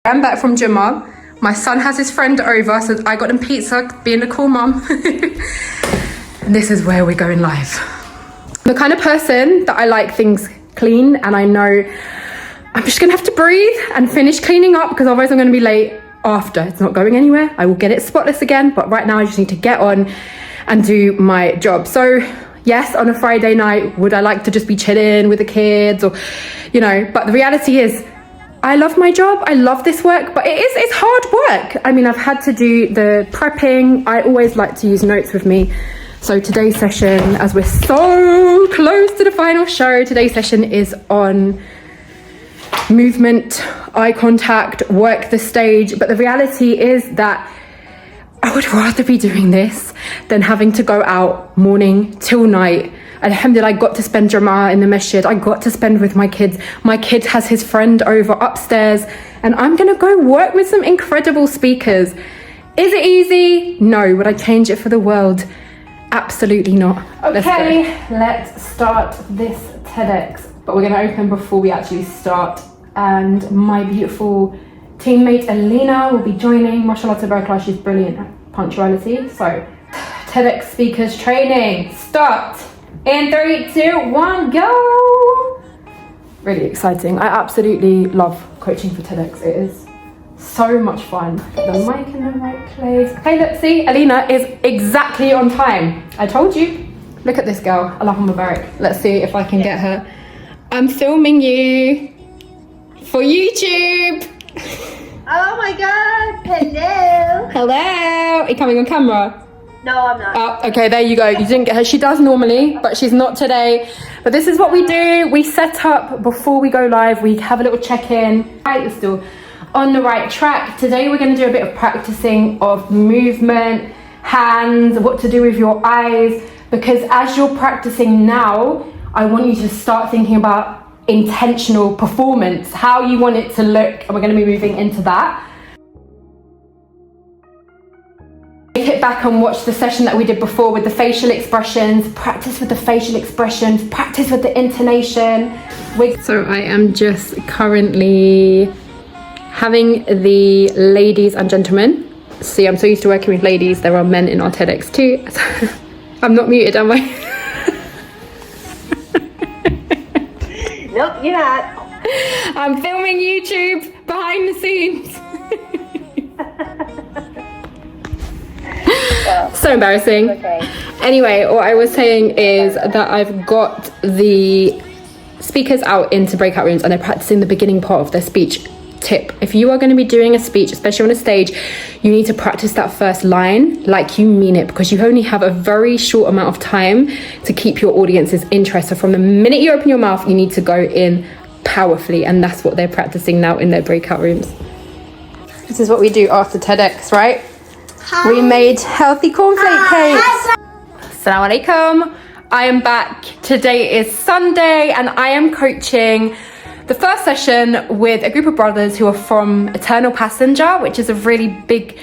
I'm back from Juma. My son has his friend over, so I got him pizza, being a cool mum. And this is where we're going live. I'm the kind of person that I like things clean, and I know I'm just gonna have to breathe and finish cleaning up because otherwise I'm gonna be late after. It's not going anywhere. I will get it spotless again, but right now I just need to get on and do my job. So yes, on a Friday night, would I like to just be chilling with the kids, or, you know, but the reality is I love my job. I love this work, but it's hard work. I mean, I've had to do the prepping. I always like to use notes with me. So today's session, as we're so close to the final show, today's session is on movement, eye contact, work the stage. But the reality is that I would rather be doing this than having to go out morning till night. Alhamdulillah, I got to spend Juma in the masjid. I got to spend with my kids. My kid has his friend over upstairs, and I'm gonna go work with some incredible speakers. Is it easy? No. Would I change it for the world? Absolutely not. Okay, let's start this TEDx, but we're gonna open before we actually start. And my beautiful teammate Alina will be joining. Mashallah tabarakallah, she's brilliant at punctuality. So TEDx speakers training, start in 3, 2, 1, go. Really exciting. I absolutely love coaching for TEDx. It is so much fun. Get the mic in the right place. Okay, look, see, Alina is exactly on time. I told you. Look at this girl. Allahumma barak. Let's see if I can get her. I'm filming you for YouTube. Oh my god, hello. Hello. Are you coming on camera? No, I'm not. Oh, okay, there you go. You didn't get her. She does normally, but she's not today. But this is what we do. We set up before we go live. We have a little check-in. Right, you're still on the right track. Today we're going to do a bit of practicing of movement, hands, what to do with your eyes. Because as you're practicing now, I want you to start thinking about intentional performance, how you want it to look, and we're going to be moving into that. Hit back and watch the session that we did before with the facial expressions. Practice with the facial expressions, practice with the intonation. So I am just currently having the ladies and gentlemen. See, I'm so used to working with ladies. There are men in our TEDx too. I'm not muted, am I? Nope, you're not. I'm filming YouTube behind the scenes. So embarrassing. Okay. Anyway, what I was saying is that I've got the speakers out into breakout rooms and they're practicing the beginning part of their speech. Tip: if you are going to be doing a speech, especially on a stage, you need to practice that first line like you mean it, because you only have a very short amount of time to keep your audience's interest. So from the minute you open your mouth, you need to go in powerfully, and that's what they're practicing now in their breakout rooms. This is what we do after TEDx, right? Hi. We made healthy cornflake cakes. Assalamu alaikum. I am back. Today is Sunday and I am coaching the first session with a group of brothers who are from Eternal Passenger, which is a really big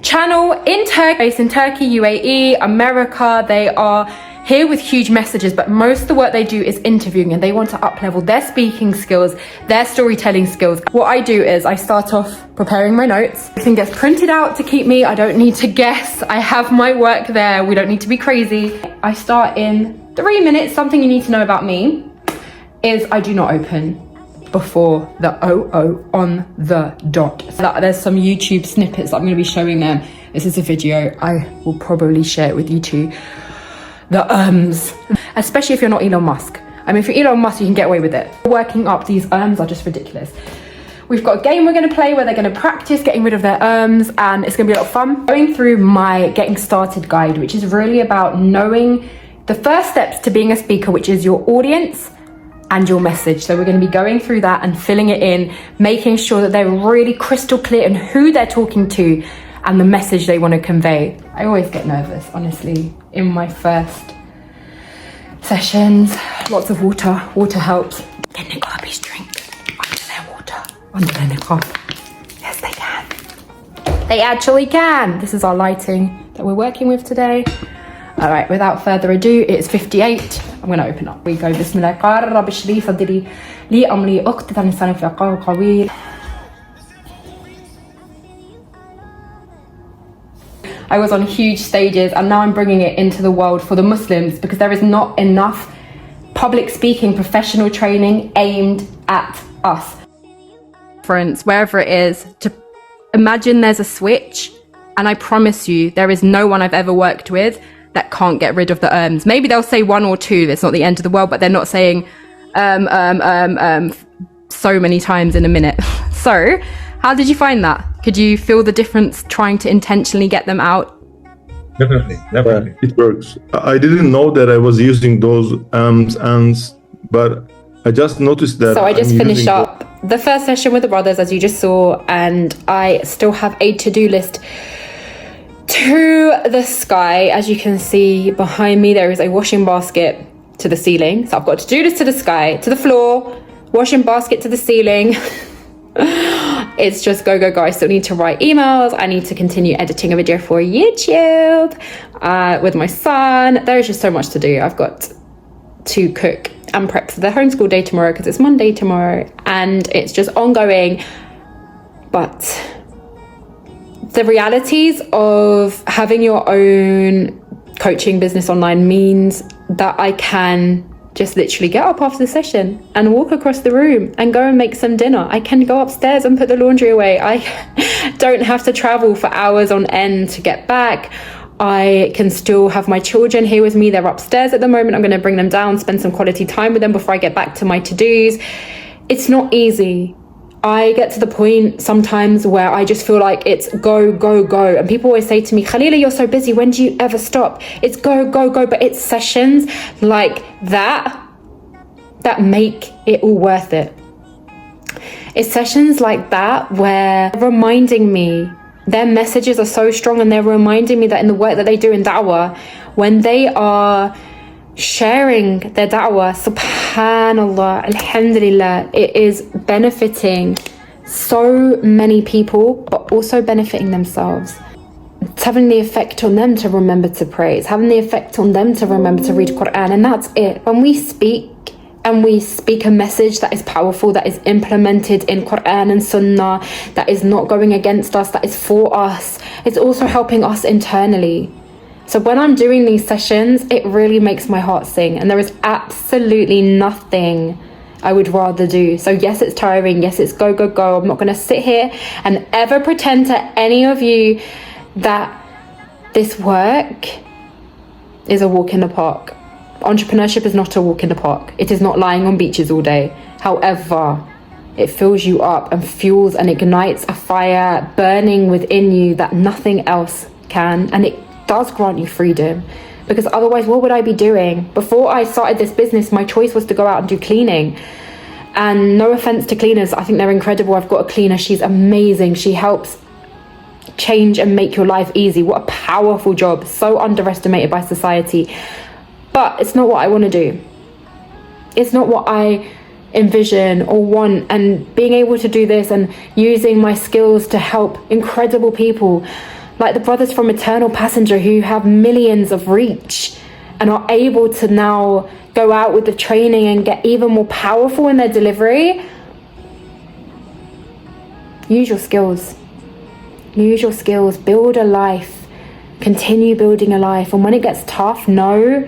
channel in Turkey, based in Turkey, UAE, America. They are here with huge messages, but most of the work they do is interviewing, and they want to up-level their speaking skills, their storytelling skills. What I do is I start off preparing my notes. Everything gets printed out to keep me. I don't need to guess. I have my work there. We don't need to be crazy. I start in 3 minutes. Something you need to know about me is I do not open before the OO on the dot. So there's some YouTube snippets that I'm going to be showing them. This is a video. I will probably share it with you too. The especially if you're not Elon Musk. I mean, if you're Elon Musk, you can get away with it. Working up these are just ridiculous. We've got a game we're going to play where they're going to practice getting rid of their and it's going to be a lot of fun. Going through my getting started guide, which is really about knowing the first steps to being a speaker, which is your audience and your message. So we're going to be going through that and filling it in, making sure that they're really crystal clear in who they're talking to and the message they want to convey. I always get nervous, honestly, in my first sessions. Lots of water. Water helps. Can the garbage drink under their water? Under their niqab? Yes, they can. They actually can. This is our lighting that we're working with today. All right, without further ado, it's 58. I'm going to open up. We go, Bismillah. I was on huge stages, and now I'm bringing it into the world for the Muslims, because there is not enough public speaking professional training aimed at us. Friends, wherever it is, to imagine there's a switch, and I promise you there is no one I've ever worked with that can't get rid of the ums. Maybe they'll say one or two, it's not the end of the world, but they're not saying so many times in a minute. So how did you find that? Could you feel the difference trying to intentionally get them out? Definitely. It works. I didn't know that I was using those ands, but I just noticed that. So I just finished up the first session with the brothers, as you just saw, and I still have a to-do list to the sky. As you can see behind me, there is a washing basket to the ceiling. So I've got to-do list to the sky, to the floor, washing basket to the ceiling. It's just go. I still need to write emails. I need to continue editing a video for YouTube with my son. There is just so much to do. I've got to cook and prep for the homeschool day tomorrow, because it's Monday tomorrow, and it's just ongoing. But the realities of having your own coaching business online means that I can just literally get up after the session and walk across the room and go and make some dinner. I can go upstairs and put the laundry away. I don't have to travel for hours on end to get back. I can still have my children here with me. They're upstairs at the moment. I'm going to bring them down, spend some quality time with them before I get back to my to-dos. It's not easy. I get to the point sometimes where I just feel like it's go. And people always say to me, Khalila, you're so busy. When do you ever stop? It's go. But it's sessions like that make it all worth it. It's sessions like that where they're reminding me, their messages are so strong, and they're reminding me that in the work that they do in da'wah, when they are sharing their da'wah, subhanallah, alhamdulillah, it is benefiting so many people, but also benefiting themselves. It's having the effect on them to remember to pray. It's having the effect on them to remember to read Quran, and that's it. When we speak, and we speak a message that is powerful, that is implemented in Quran and Sunnah, that is not going against us, that is for us, it's also helping us internally. So when I'm doing these sessions, it really makes my heart sing, and there is absolutely nothing I would rather do. So yes, it's tiring. Yes, it's go. I'm not going to sit here and ever pretend to any of you that this work is a walk in the park. Entrepreneurship is not a walk in the park. It is not lying on beaches all day. However, it fills you up and fuels and ignites a fire burning within you that nothing else can, and it does grant you freedom, because otherwise what would I be doing? Before I started this business, my choice was to go out and do cleaning, and no offense to cleaners, I think they're incredible. I've got a cleaner, she's amazing. She helps change and make your life easy. What a powerful job, so underestimated by society. But it's not what I want to do. It's not what I envision or want, and being able to do this and using my skills to help incredible people like the brothers from Eternal Passenger, who have millions of reach and are able to now go out with the training and get even more powerful in their delivery. Use your skills. Build a life. Continue building a life. And when it gets tough, know,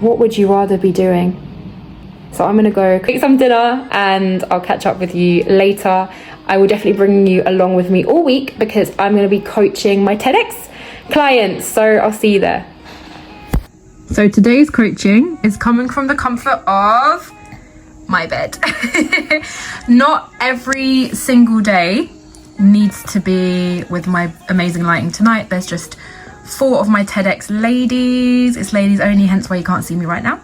what would you rather be doing? So I'm gonna go cook some dinner, and I'll catch up with you later. I will definitely bring you along with me all week, because I'm going to be coaching my TEDx clients. So I'll see you there. So today's coaching is coming from the comfort of my bed. Not every single day needs to be with my amazing lighting. Tonight there's just 4 of my TEDx ladies. It's ladies only, hence why you can't see me right now.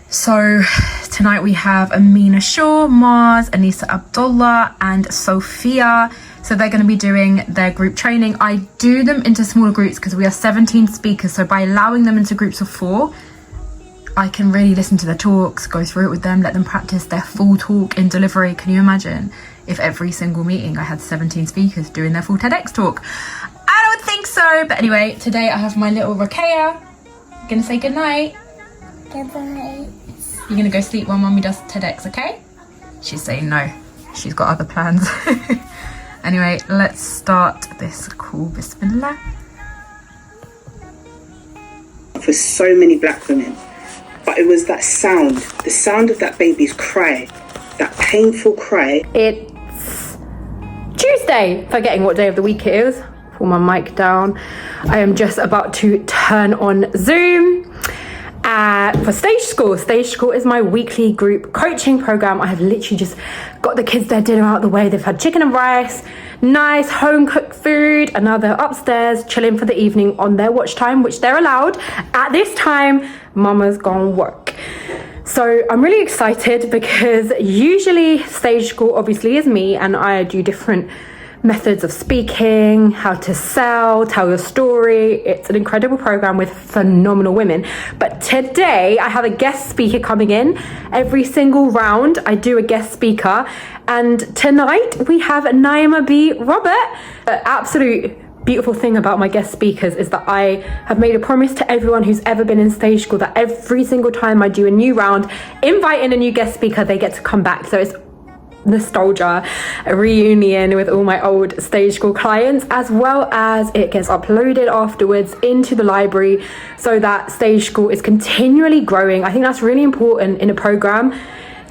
So tonight we have Amina Shaw, Mars, Anissa Abdullah, and Sophia. So they're going to be doing their group training. I do them into smaller groups because we are 17 speakers. So by allowing them into groups of 4, I can really listen to their talks, go through it with them, let them practice their full talk in delivery. Can you imagine if every single meeting I had 17 speakers doing their full TEDx talk? I don't think so. But anyway, today I have my little Rakaya. I'm going to say goodnight. Good night. You're gonna go sleep while mommy does TEDx, okay? She's saying no. She's got other plans. Anyway, let's start this call. Bismillah. For so many black women, but it was that sound, the sound of that baby's cry, that painful cry. It's Tuesday, forgetting what day of the week it is. Pull my mic down. I am just about to turn on Zoom for Stage School. Stage School is my weekly group coaching program. I have literally just got the kids their dinner out of the way. They've had chicken and rice, nice home cooked food, and now they're upstairs chilling for the evening on their watch time, which they're allowed. At this time, mama's gone work. So I'm really excited because usually Stage School obviously is me, and I do different methods of speaking, how to sell, tell your story. It's an incredible program with phenomenal women. But today I have a guest speaker coming in. Every single round I do a guest speaker, and tonight we have Naima B. Robert. The absolute beautiful thing about my guest speakers is that I have made a promise to everyone who's ever been in Stage School that every single time I do a new round, invite in a new guest speaker, they get to come back. So it's nostalgia, a reunion with all my old Stage School clients, as well as it gets uploaded afterwards into the library so that Stage School is continually growing. I think that's really important in a program,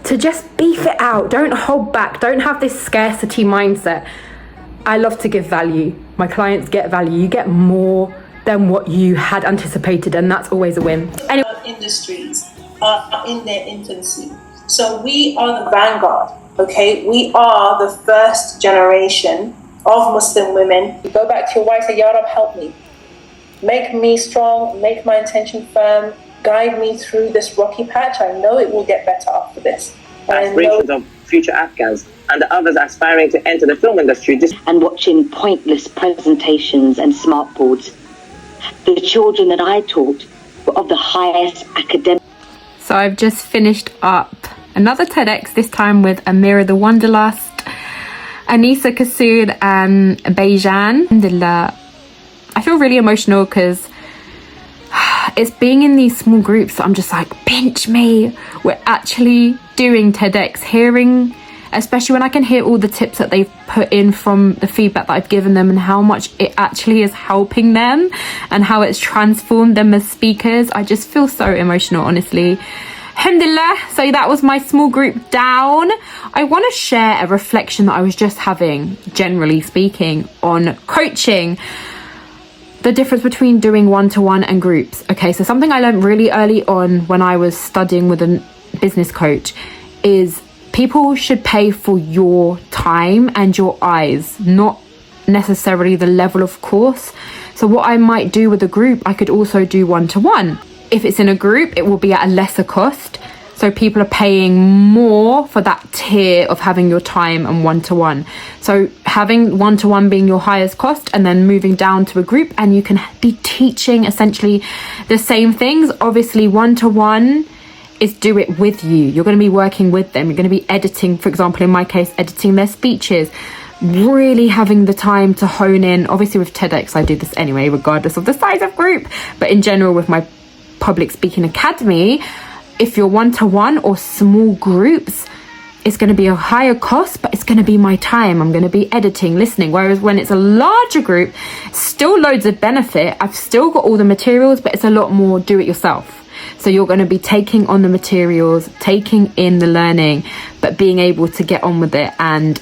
to just beef it out. Don't hold back. Don't have this scarcity mindset. I love to give value. My clients get value. You get more than what you had anticipated, and that's always a win. Anyway, industries are in their infancy. So we are the vanguard. Okay, we are the first generation of Muslim women. You go back to your wife, say, Ya Rab, help me. Make me strong, make my intention firm, guide me through this rocky patch. I know it will get better after this. Aspirations of future Afghans and the others aspiring to enter the film industry. And watching pointless presentations and smart boards. The children that I taught were of the highest academic. so I've just finished up another TEDx, this time with Amira the Wanderlust, Anisa Kasood and Bejan. Alhamdulillah. I feel really emotional because it's being in these small groups that I'm just like, pinch me. We're actually doing TEDx, hearing, especially when I can hear all the tips that they've put in from the feedback that I've given them and how much it actually is helping them and how it's transformed them as speakers. I just feel so emotional, honestly. Alhamdulillah. So that was my small group down. I want to share a reflection that I was just having, generally speaking, on coaching. The difference between doing one-to-one and groups. Okay, so something I learned really early on when I was studying with a business coach is people should pay for your time and your eyes, not necessarily the level of course. So what I might do with a group, I could also do one-to-one. If it's in a group, it will be at a lesser cost. So people are paying more for that tier of having your time and one-to-one. So having one-to-one being your highest cost and then moving down to a group, and you can be teaching essentially the same things. Obviously, one-to-one is do it with you. You're going to be working with them. You're going to be editing, for example, in my case, editing their speeches, really having the time to hone in. Obviously with TEDx, I do this anyway, regardless of the size of group. But in general, with my public speaking academy, if you're one-to-one or small groups, it's going to be a higher cost, but it's going to be my time. I'm going to be editing, listening. Whereas when it's a larger group, still loads of benefit. I've still got all the materials, but it's a lot more do it yourself. So you're going to be taking on the materials, taking in the learning, but being able to get on with it and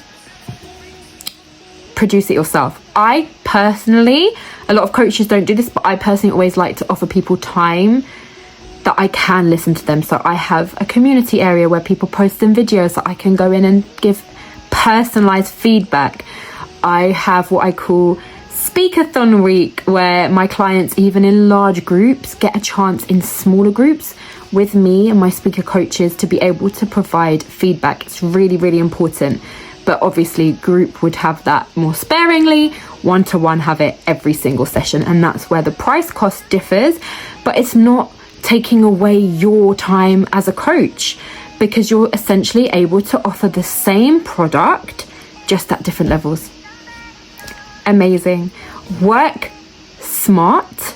produce it yourself. I personally, a lot of coaches don't do this, but I personally always like to offer people time that I can listen to them. So I have a community area where people post in videos that I can go in and give personalized feedback. I have what I call Speakathon Week, where my clients, even in large groups, get a chance in smaller groups with me and my speaker coaches to be able to provide feedback. It's really, really important. But obviously group would have that more sparingly, one-to-one have it every single session, and that's where the price cost differs. But it's not taking away your time as a coach, because you're essentially able to offer the same product just at different levels. Amazing. Work smart.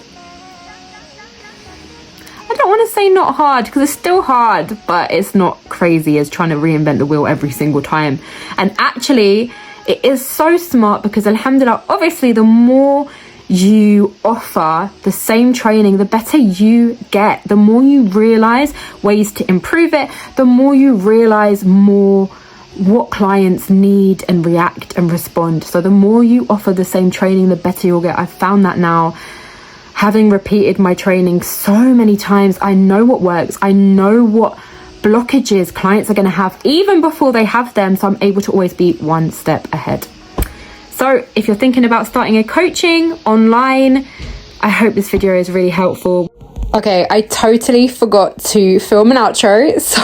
I don't want to say not hard, because it's still hard, but it's not crazy as trying to reinvent the wheel every single time. And actually, It is so smart because alhamdulillah, obviously the more you offer the same training, the better you get. The more you realize ways to improve it, the more you realize more what clients need and react and respond. So the more you offer the same training, the better you'll get. I've found that now, having repeated my training so many times. I know what works. I know what blockages clients are going to have even before they have them, so I'm able to always be one step ahead. So if you're thinking about starting a coaching online, I hope this video is really helpful. Okay, I totally forgot to film an outro, so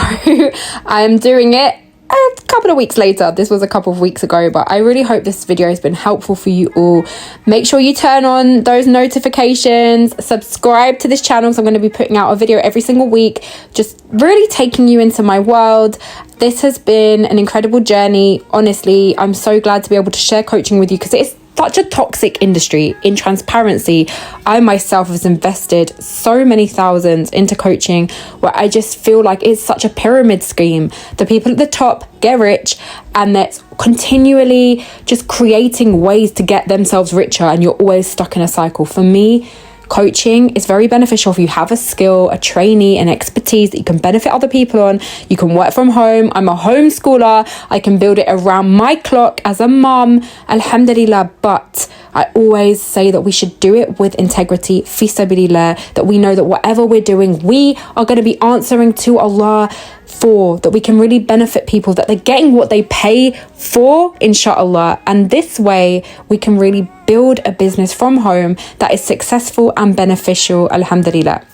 I'm doing it a couple of weeks later. This was a couple of weeks ago, but I really hope this video has been helpful for you all. Make sure you turn on those notifications, subscribe to this channel, because I'm going to be putting out a video every single week, just really taking you into my world. This has been an incredible journey. Honestly, I'm so glad to be able to share coaching with you, because it's such a toxic industry. In transparency, I myself have invested so many thousands into coaching, where I just feel like it's such a pyramid scheme. The people at the top get rich, and that's continually just creating ways to get themselves richer, and you're always stuck in a cycle. For me, coaching is very beneficial if you have a skill, a trainee, an expertise that you can benefit other people on. You can work from home. I'm a homeschooler. I can build it around my clock as a mum, alhamdulillah. But I always say that we should do it with integrity, fi sabilillah, that we know that whatever we're doing, we are going to be answering to Allah for, that we can really benefit people, that they're getting what they pay for, inshallah. And this way we can really build a business from home that is successful and beneficial, alhamdulillah.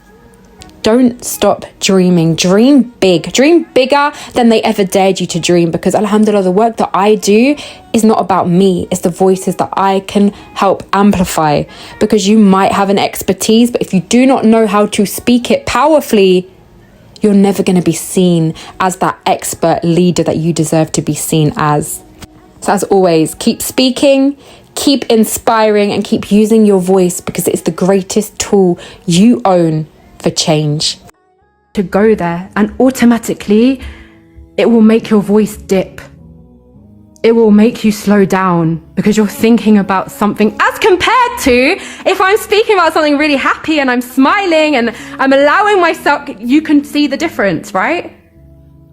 Don't stop dreaming. Dream big. Dream bigger than they ever dared you to dream, because alhamdulillah, the work that I do is not about me. It's the voices that I can help amplify, because you might have an expertise, but if you do not know how to speak it powerfully, you're never going to be seen as that expert leader that you deserve to be seen as. So as always, keep speaking, keep inspiring, and keep using your voice, because it's the greatest tool you own for change. To go there, and automatically it will make your voice dip. It will make you slow down, because you're thinking about something, as compared to if I'm speaking about something really happy and I'm smiling and I'm allowing myself. You can see the difference, right?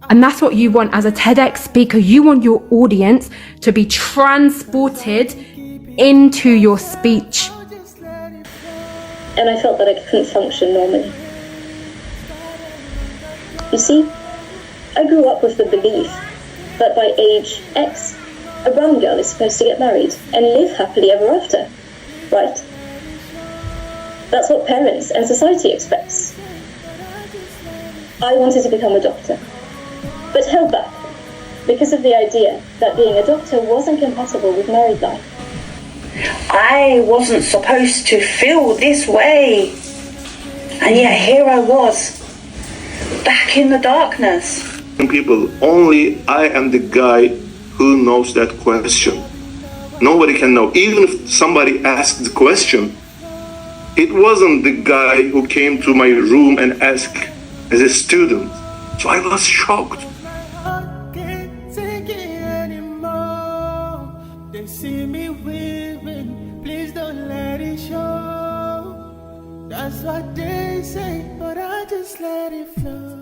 And that's what you want as a TEDx speaker. You want your audience to be transported into your speech. And I felt that I couldn't function normally. You see, I grew up with the belief that by age X, a brown girl is supposed to get married and live happily ever after, right? That's what parents and society expects. I wanted to become a doctor, but held back because of the idea that being a doctor wasn't compatible with married life. I wasn't supposed to feel this way. And yet here I was, back in the darkness. People, only I am the guy who knows that question. Nobody can know. Even if somebody asked the question, it wasn't the guy who came to my room and asked as a student. So I was shocked. I can't take it anymore. They see me weeping, please don't let it show. That's what they say, but I just let it flow.